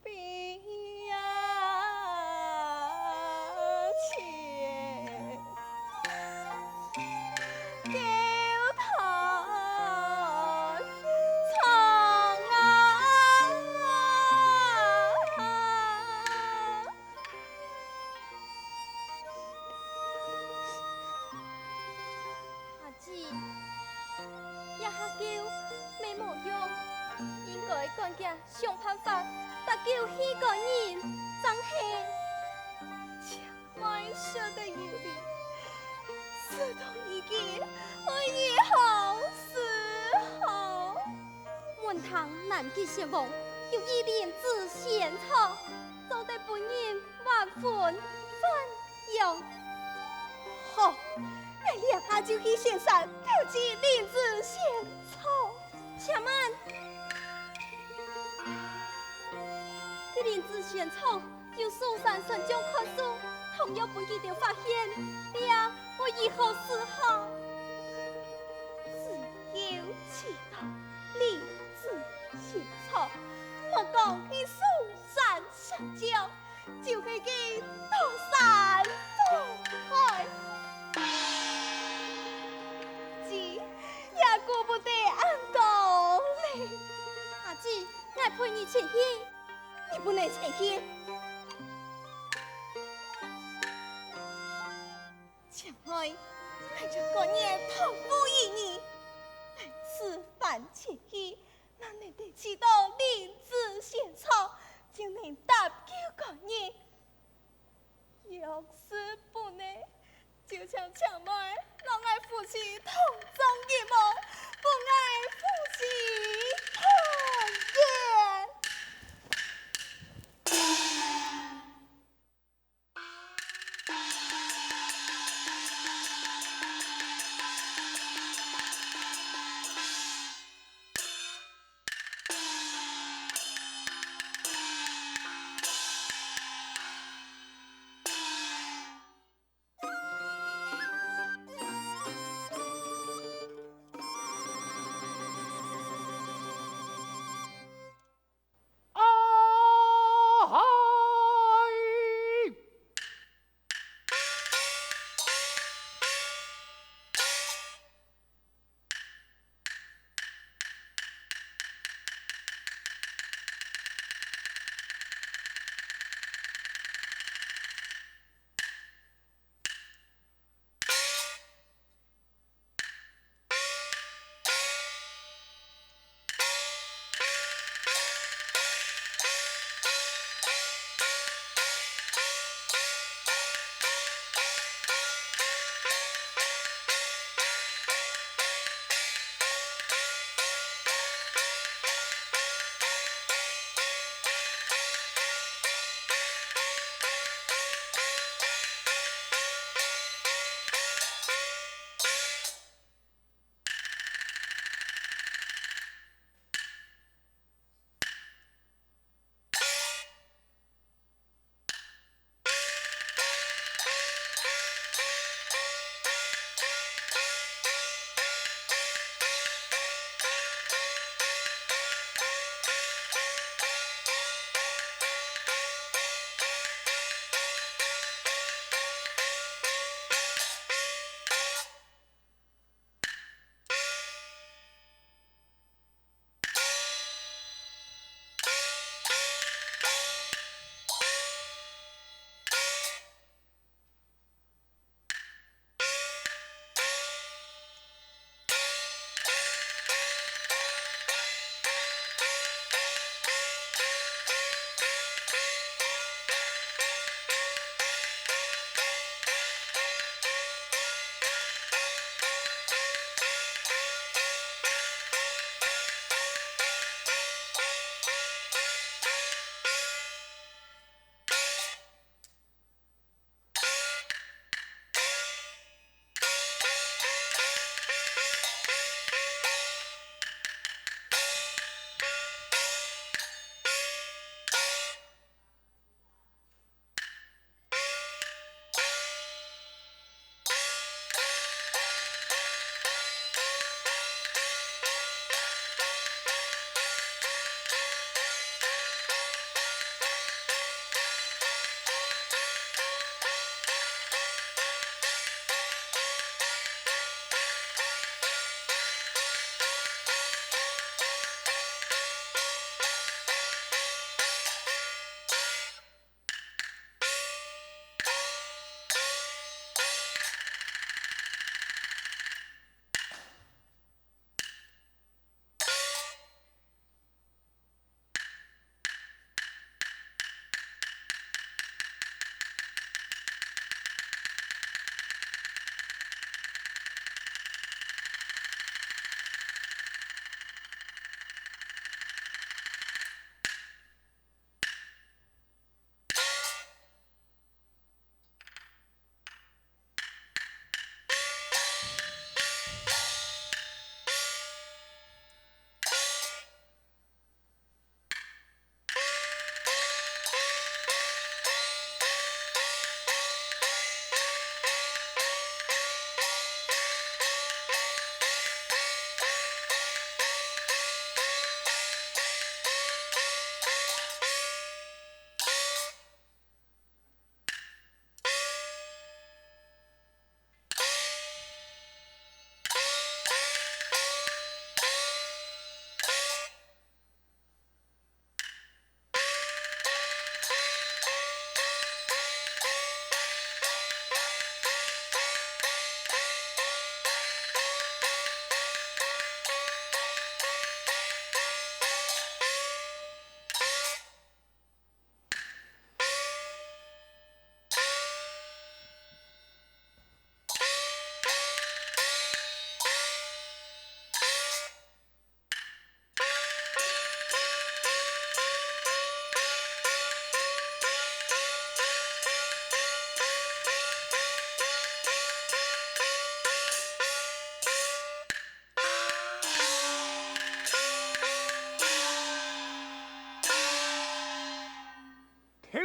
比呀切，狗头长阿姊，也下叫没毛用，应该赶紧想办法搭救那个人，真是千万舍得有理，事到已经，我以后是好。满堂南极先王，有一连自献草，走得本人万分翻涌。好。哎呀，阿就去先生挑起林子献草，且慢。这林子献草有苏山神将看书，同样本记着发现，呀，我以后是好。只有祈祷林子献草，莫讲去苏山神将，就是去刀山东海。也顾不得安道理。阿姊，我陪你前去，你不能前去。将来还着个年同父异女，此番前去，哪能得起到林子献草，就能搭救个人？要是不能，就像将来让爱夫妻同葬一梦，不爱夫妻同愿。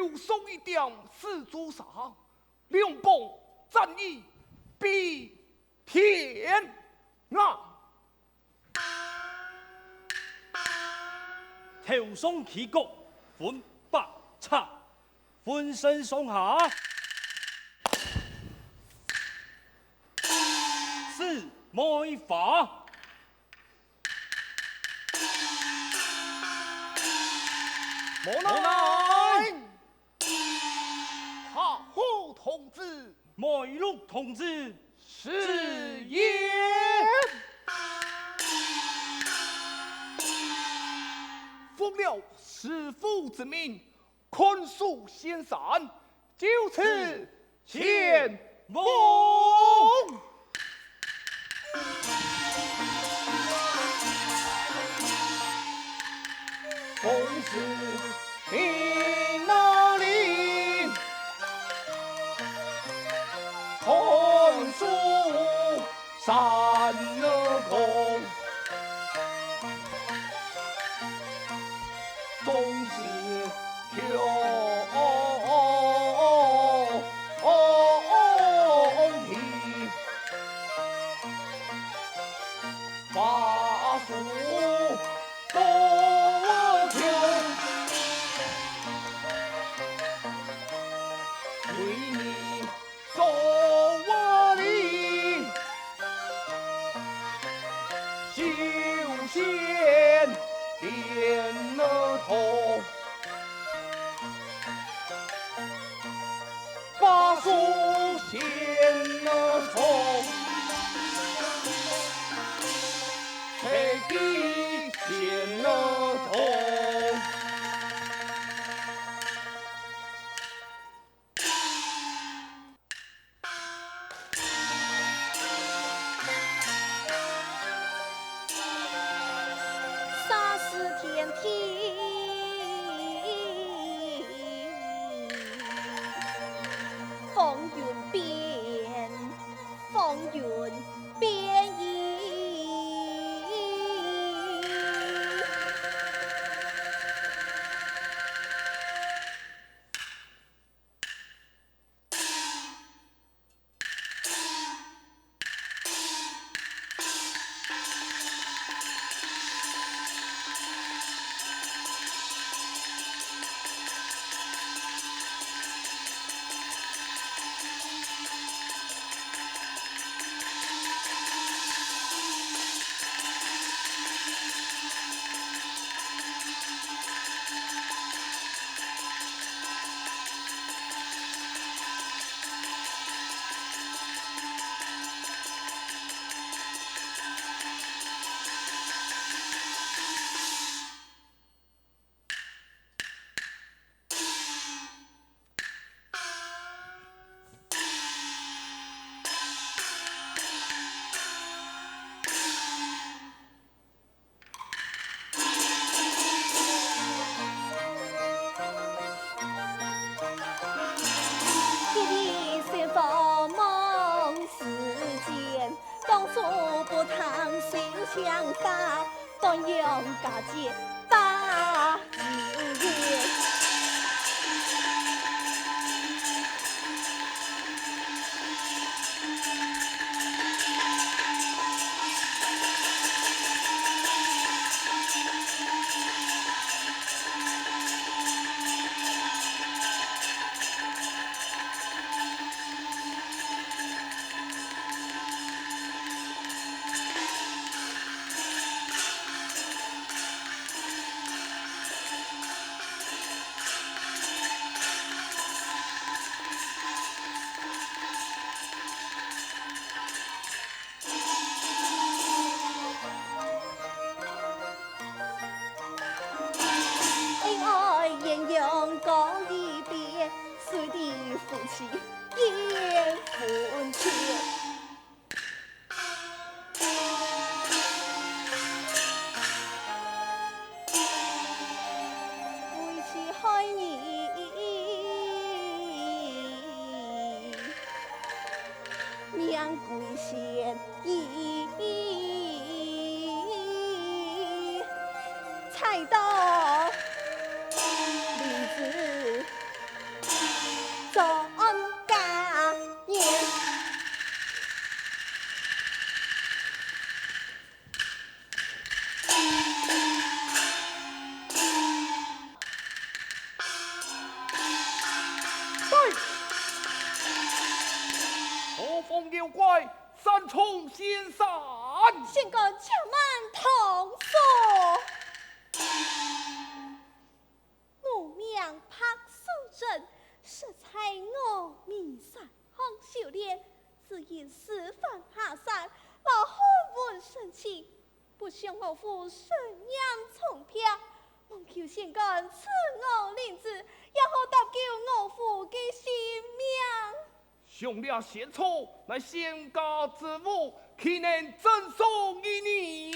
就送一点四珠沙，两帮战役比天啊！头上起角分白叉，浑身上下是梅花。莫奈，哈虎同志，梅鹿同志，是也。奉了师父之命，困蜀先山，就此前往。奉师命哪里？困蜀山空。总是兄弟，把书多求，为你送我礼，修仙点了头，把书献了头，黑地献了头。杀死天梯，风云变，风云变异。不谈心相家，当阳家节把酒宴。讲一遍，谁的夫妻也分钱。为妻害你，娘归贤义，才到。上家业。何方妖怪，三重仙山？先干且慢同说。我名柏素贞，实在我名山康修炼，只因师范下山，老汉闻神奇，不想我父神阳重听，望求先干赐我灵子，也好搭救我父的性命。兄俩献错，乃仙家之物，岂能赠送于你？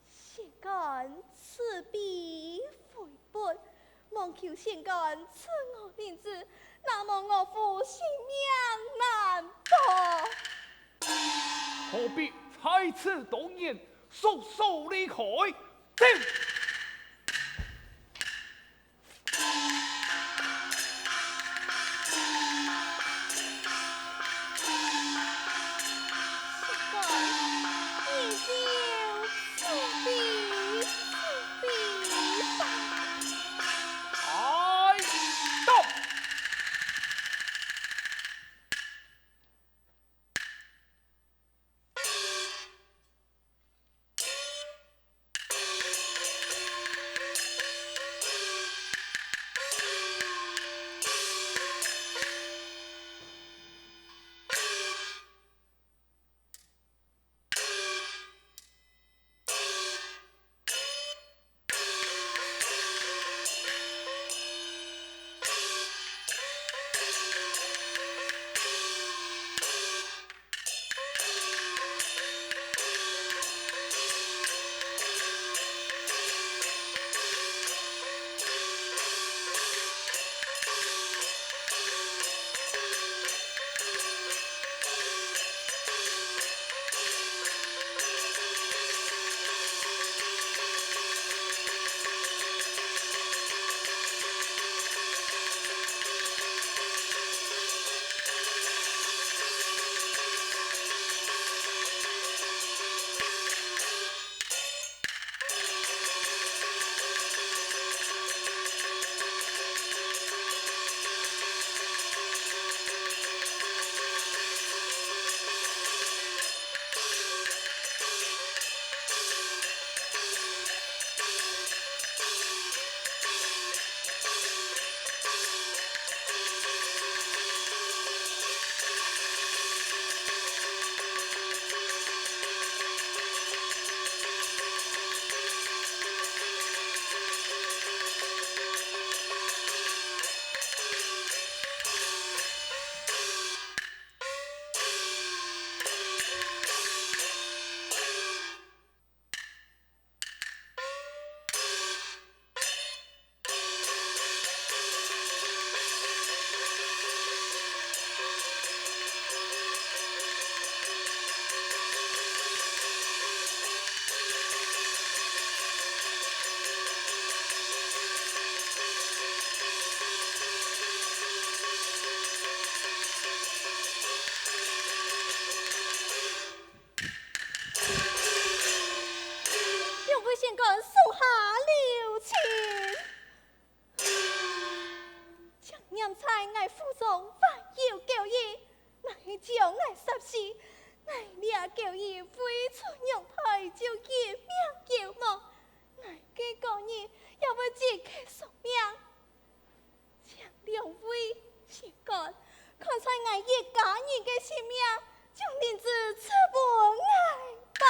先干此笔回本，望求先干赐我灵子，那么我父性命难保。何必在此动言，速速离开！走！先干送下留情，将娘在爱府中反要教义，乃将爱杀死，乃俩教义非出娘台就一命叫亡，乃给个人也不自己送命，将两位先干，看在爱一家人的性命，将林子赐不爱吧。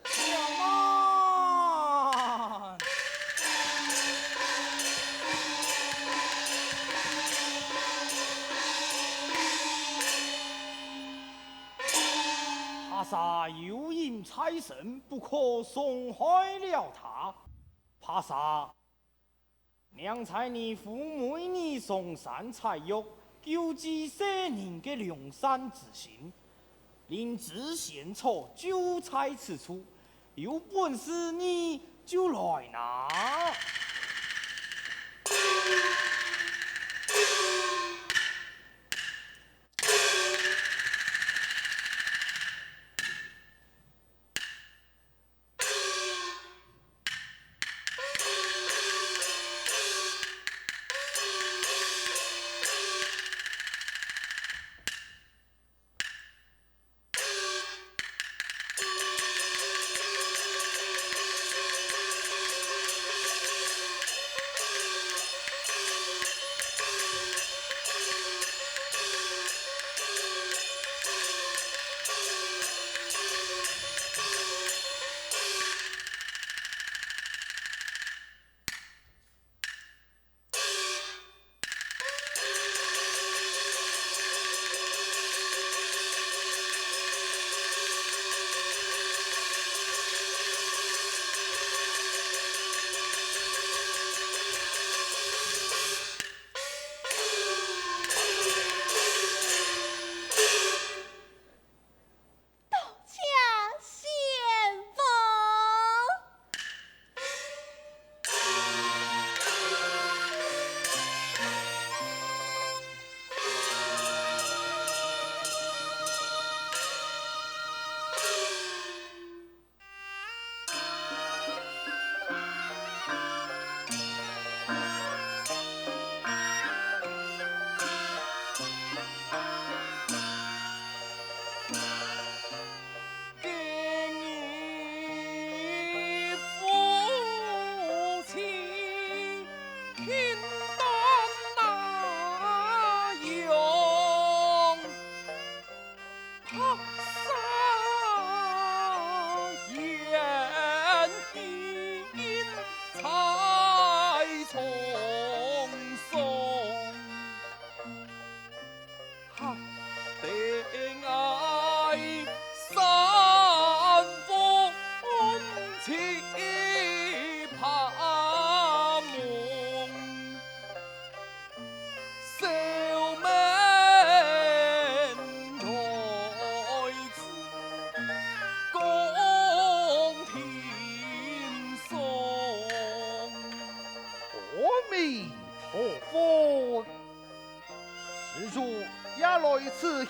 娘啊！他杀有因财神，不可伤害了他。怕啥？娘才你父妹你送山财玉，救济世人的良善之心。临知献丑，就在此处。有本事你就来拿！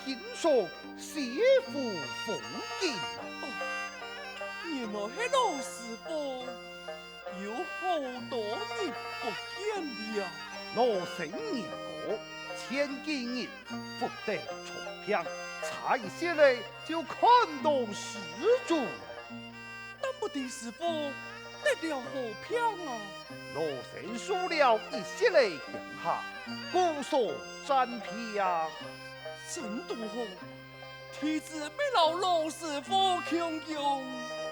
欣赏谢父奉敬啊！原来是老师傅，有好多日不见了。我生年过，前几日福得重平，才下来就看到施主。但不知师傅得了何票啊？罗生输了一些来讲下，姑所占票。真多好，弟子被老师傅强用。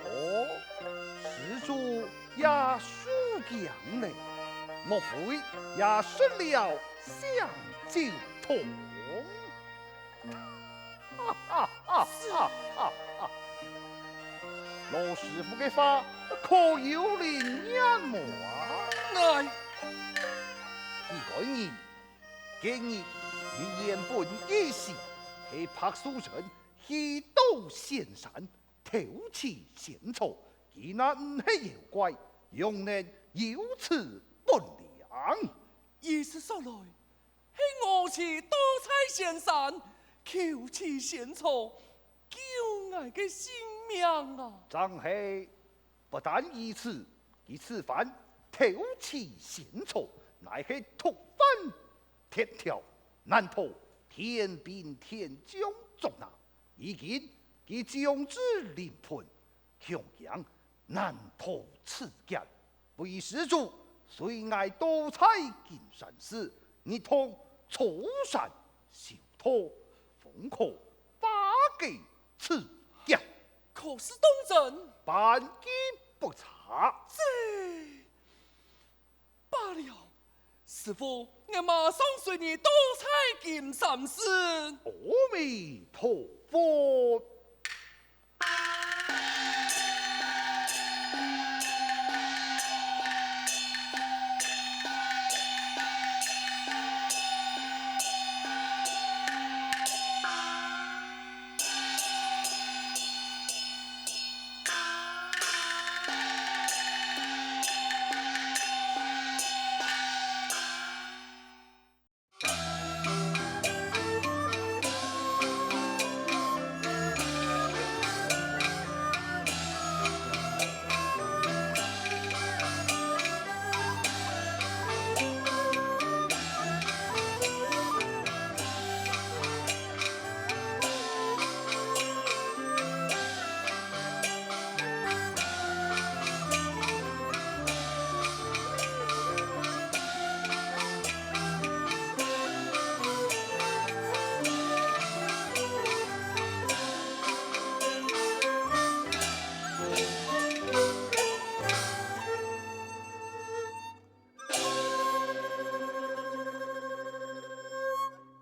哦，施主也输强嘞，莫非也失了香酒桶？哈哈哈哈哈哈！老师傅的话可有灵验么啊？哎，几个人，今日你原本意是去拍书城去斗仙山，投其献丑，既然不是妖怪，用人有此不良。意思说来，是我去多彩仙山，求其献丑，救我的性命啊！张黑不但以此，以此番投其献丑，乃是突翻天条，难逃天兵天将捉拿。已经其将之临盆，强强难逃此劫。为施主，虽爱多彩金山寺，你同出山修托，奉可发给此劫。可是东镇半机不差。这罢了，师傅，我马上随你多采金山寺。阿弥陀佛。